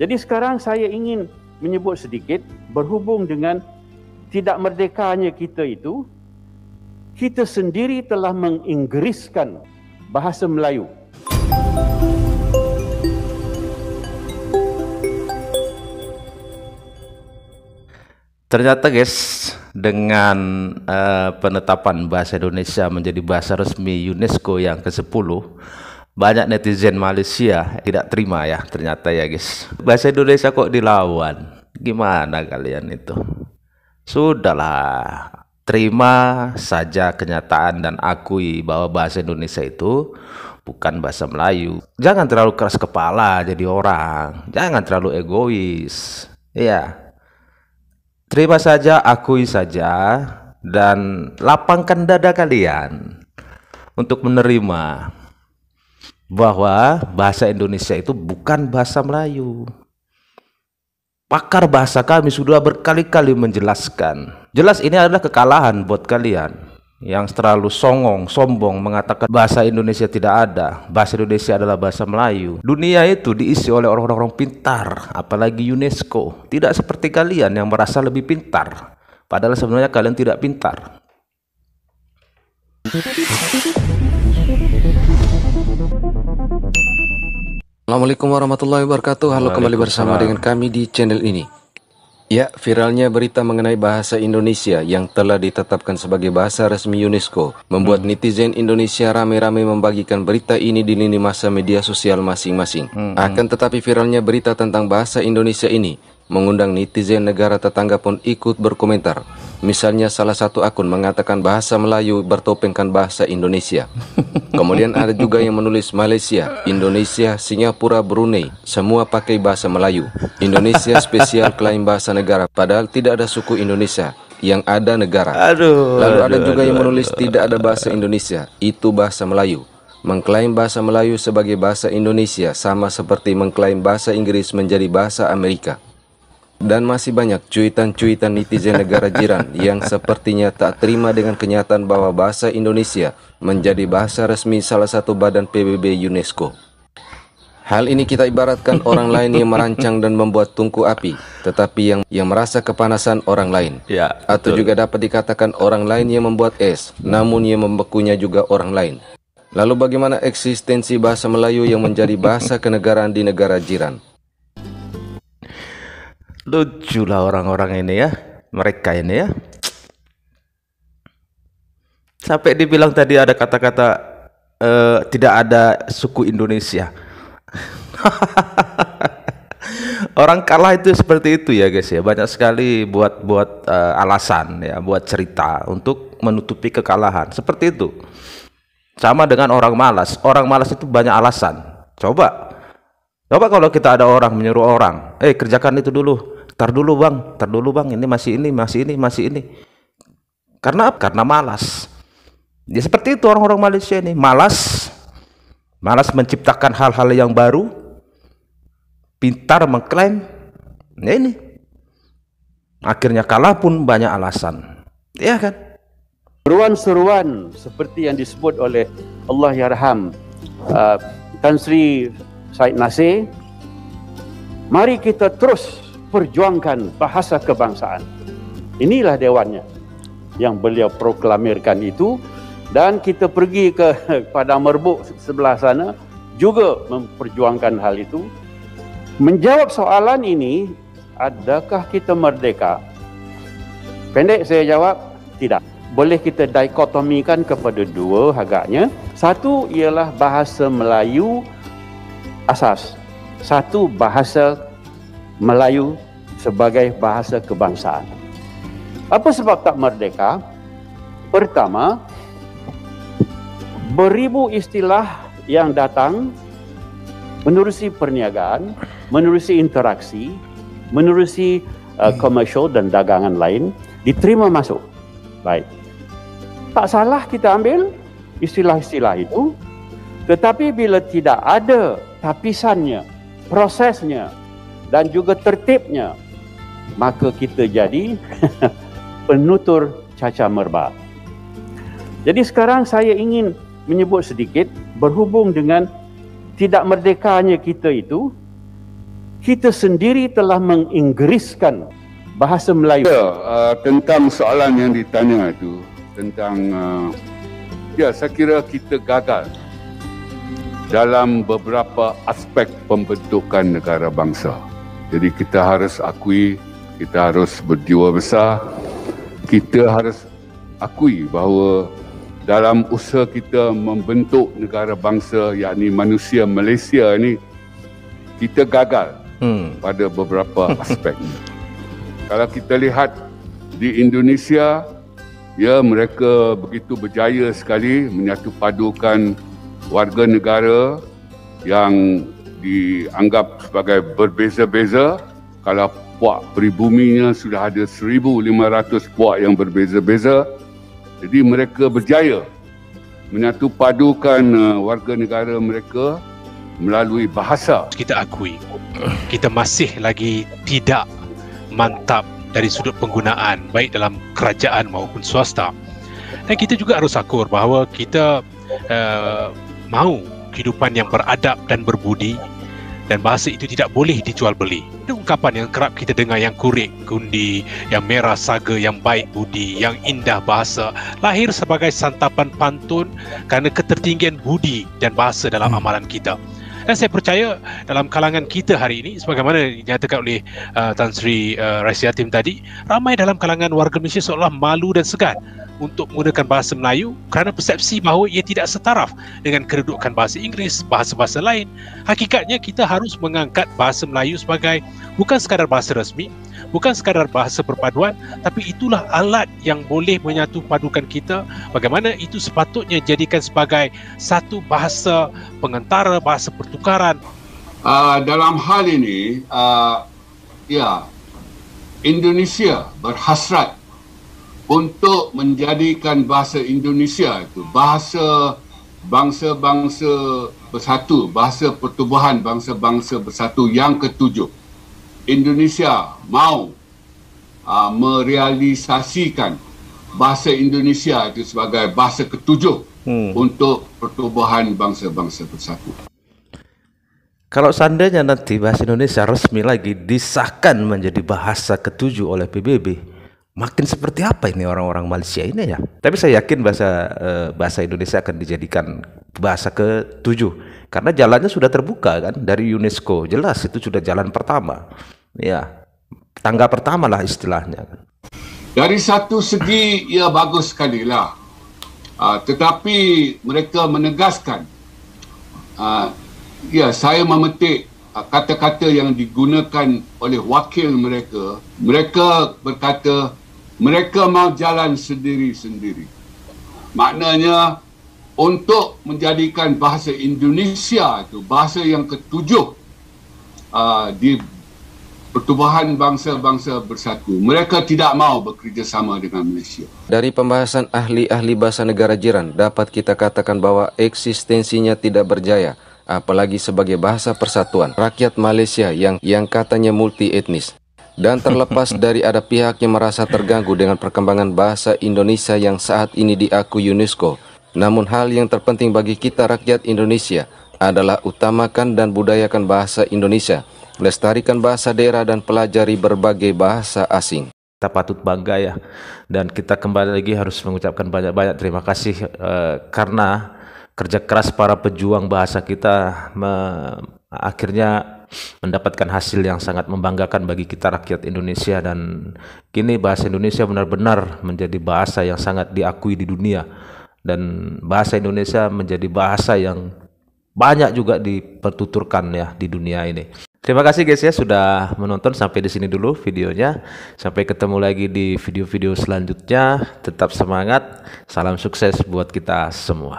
Jadi sekarang saya ingin menyebut sedikit berhubung dengan tidak merdekanya kita itu, kita sendiri telah menginggriskan bahasa Melayu. Ternyata guys, dengan penetapan bahasa Indonesia menjadi bahasa resmi UNESCO yang ke-10, banyak netizen Malaysia tidak terima ya ternyata ya guys. Bahasa Indonesia kok dilawan. Gimana kalian itu? Sudahlah, terima saja kenyataan dan akui bahwa bahasa Indonesia itu bukan bahasa Melayu. Jangan terlalu keras kepala jadi orang. Jangan terlalu egois. Iya. Terima saja, akui saja, dan lapangkan dada kalian untuk menerima bahwa bahasa Indonesia itu bukan bahasa Melayu. Pakar bahasa kami sudah berkali-kali menjelaskan. Jelas ini adalah kekalahan buat kalian yang terlalu sombong mengatakan bahasa Indonesia tidak ada. Bahasa Indonesia adalah bahasa Melayu. Dunia itu diisi oleh orang-orang pintar, apalagi UNESCO. Tidak seperti kalian yang merasa lebih pintar, padahal sebenarnya kalian tidak pintar. Assalamualaikum warahmatullahi wabarakatuh. Halo, kembali bersama dengan kami di channel ini. Ya, viralnya berita mengenai bahasa Indonesia yang telah ditetapkan sebagai bahasa resmi UNESCO membuat netizen Indonesia ramai-ramai membagikan berita ini di lini masa media sosial masing-masing. Akan tetapi viralnya berita tentang bahasa Indonesia ini mengundang netizen negara tetangga pun ikut berkomentar. Misalnya salah satu akun mengatakan bahasa Melayu bertopengkan bahasa Indonesia. Kemudian ada juga yang menulis Malaysia, Indonesia, Singapura, Brunei, semua pakai bahasa Melayu. Indonesia spesial klaim bahasa negara, padahal tidak ada suku Indonesia, yang ada negara. Lalu ada juga yang menulis tidak ada bahasa Indonesia, itu bahasa Melayu. Mengklaim bahasa Melayu sebagai bahasa Indonesia sama seperti mengklaim bahasa Inggris menjadi bahasa Amerika. Dan masih banyak cuitan-cuitan netizen negara jiran yang sepertinya tak terima dengan kenyataan bahwa bahasa Indonesia menjadi bahasa resmi salah satu badan PBB UNESCO. Hal ini kita ibaratkan orang lain yang merancang dan membuat tungku api, tetapi yang merasa kepanasan orang lain. Ya, atau juga dapat dikatakan orang lain yang membuat es, namun yang membekunya juga orang lain. Lalu bagaimana eksistensi bahasa Melayu yang menjadi bahasa kenegaraan di negara jiran? Lucu lah orang-orang ini ya, mereka ini ya. Sampai dibilang tadi ada kata-kata tidak ada suku Indonesia. Orang kalah itu seperti itu ya guys ya. Banyak sekali buat alasan ya, buat cerita untuk menutupi kekalahan. Seperti itu. Sama dengan orang malas. Orang malas itu banyak alasan. Coba kalau kita ada orang menyuruh orang, kerjakan itu dulu. Tar dulu bang, ini masih ini. Karena malas. Ya seperti itu orang-orang Malaysia ini, malas menciptakan hal-hal yang baru, pintar mengklaim. Ya ini. Akhirnya kalah pun banyak alasan. Ya kan? Seruan-seruan seperti yang disebut oleh Allahyarham Tan Sri Said Nasir, mari kita terus perjuangkan bahasa kebangsaan. Inilah dewannya yang beliau proklamirkan itu, dan kita pergi ke Padang Merbuk sebelah sana juga memperjuangkan hal itu. Menjawab soalan ini, adakah kita merdeka? Pendek saya jawab, tidak. Boleh kita dikotomikan kepada dua agaknya. Satu ialah bahasa Melayu asas. Satu bahasa Melayu sebagai bahasa kebangsaan. Apa sebab tak merdeka? Pertama, beribu istilah yang datang menerusi perniagaan, menerusi interaksi, menerusi komersial dan dagangan lain, diterima masuk. Baik. Tak salah kita ambil istilah-istilah itu, tetapi bila tidak ada tapisannya, prosesnya, dan juga tertibnya, maka kita jadi penutur cacar merbak. Jadi sekarang saya ingin menyebut sedikit berhubung dengan tidak merdekanya kita itu, kita sendiri telah menginggriskan bahasa Melayu. Tentang soalan yang ditanya itu tentang saya kira kita gagal dalam beberapa aspek pembentukan negara bangsa. Jadi kita harus akui, kita harus berjiwa besar, kita harus akui bahawa dalam usaha kita membentuk negara bangsa, yakni manusia Malaysia ini, kita gagal pada beberapa aspek. Kalau kita lihat di Indonesia, mereka begitu berjaya sekali menyatu padukan warga negara yang dianggap sebagai berbeza-beza. Kalau puak peribuminya sudah ada 1,500 puak yang berbeza-beza. Jadi mereka berjaya menyatu padukan warga negara mereka melalui bahasa. Kita akui, kita masih lagi tidak mantap dari sudut penggunaan baik dalam kerajaan maupun swasta. Dan kita juga harus akur bahawa kita mahu kehidupan yang beradab dan berbudi, dan bahasa itu tidak boleh dijual beli. Ada ungkapan yang kerap kita dengar, yang kurik gundi, yang merah saga, yang baik budi, yang indah bahasa, lahir sebagai santapan pantun kerana ketertinggian budi dan bahasa dalam amalan kita. Dan saya percaya dalam kalangan kita hari ini, sebagaimana dinyatakan oleh Tan Sri Raisi Yatim tadi, ramai dalam kalangan warga Malaysia seolah malu dan segan untuk menggunakan bahasa Melayu kerana persepsi bahawa ia tidak setaraf dengan kedudukan bahasa Inggeris, bahasa-bahasa lain. Hakikatnya kita harus mengangkat bahasa Melayu sebagai bukan sekadar bahasa rasmi, bukan sekadar bahasa perpaduan, tapi itulah alat yang boleh menyatu padukan kita. Bagaimana itu sepatutnya jadikan sebagai satu bahasa pengantara, bahasa pertukaran. Dalam hal ini, Indonesia berhasrat untuk menjadikan bahasa Indonesia itu bahasa bangsa-bangsa bersatu, bahasa pertubuhan bangsa-bangsa bersatu yang ketujuh. Indonesia mahu merealisasikan bahasa Indonesia itu sebagai bahasa ketujuh untuk pertubuhan bangsa-bangsa bersatu. Kalau seandainya nanti bahasa Indonesia resmi lagi disahkan menjadi bahasa ketujuh oleh PBB, makin seperti apa ini orang-orang Malaysia ini ya? Tapi saya yakin bahasa Indonesia akan dijadikan bahasa ke-7 karena jalannya sudah terbuka kan dari UNESCO. Jelas itu sudah jalan pertama. Ya, tangga pertama lah istilahnya kan. Dari satu segi bagus sekali lah. Tetapi mereka menegaskan, saya memetik kata-kata yang digunakan oleh wakil mereka. Mereka berkata mereka mahu jalan sendiri-sendiri. Maknanya untuk menjadikan bahasa Indonesia itu bahasa yang ketujuh di pertubuhan bangsa-bangsa bersatu, mereka tidak mahu bekerjasama dengan Malaysia. Dari pembahasan ahli-ahli bahasa negara jiran, dapat kita katakan bahwa eksistensinya tidak berjaya, apalagi sebagai bahasa persatuan rakyat Malaysia yang katanya multi etnis. Dan terlepas dari ada pihak yang merasa terganggu dengan perkembangan bahasa Indonesia yang saat ini diakui UNESCO, namun hal yang terpenting bagi kita rakyat Indonesia adalah utamakan dan budayakan bahasa Indonesia, lestarikan bahasa daerah dan pelajari berbagai bahasa asing. Kita patut bangga ya, dan kita kembali lagi harus mengucapkan banyak-banyak terima kasih karena kerja keras para pejuang bahasa kita akhirnya mendapatkan hasil yang sangat membanggakan bagi kita rakyat Indonesia, dan kini bahasa Indonesia benar-benar menjadi bahasa yang sangat diakui di dunia, dan bahasa Indonesia menjadi bahasa yang banyak juga dipertuturkan ya di dunia ini. Terima kasih guys ya sudah menonton, sampai di sini dulu videonya. Sampai ketemu lagi di video-video selanjutnya. Tetap semangat. Salam sukses buat kita semua.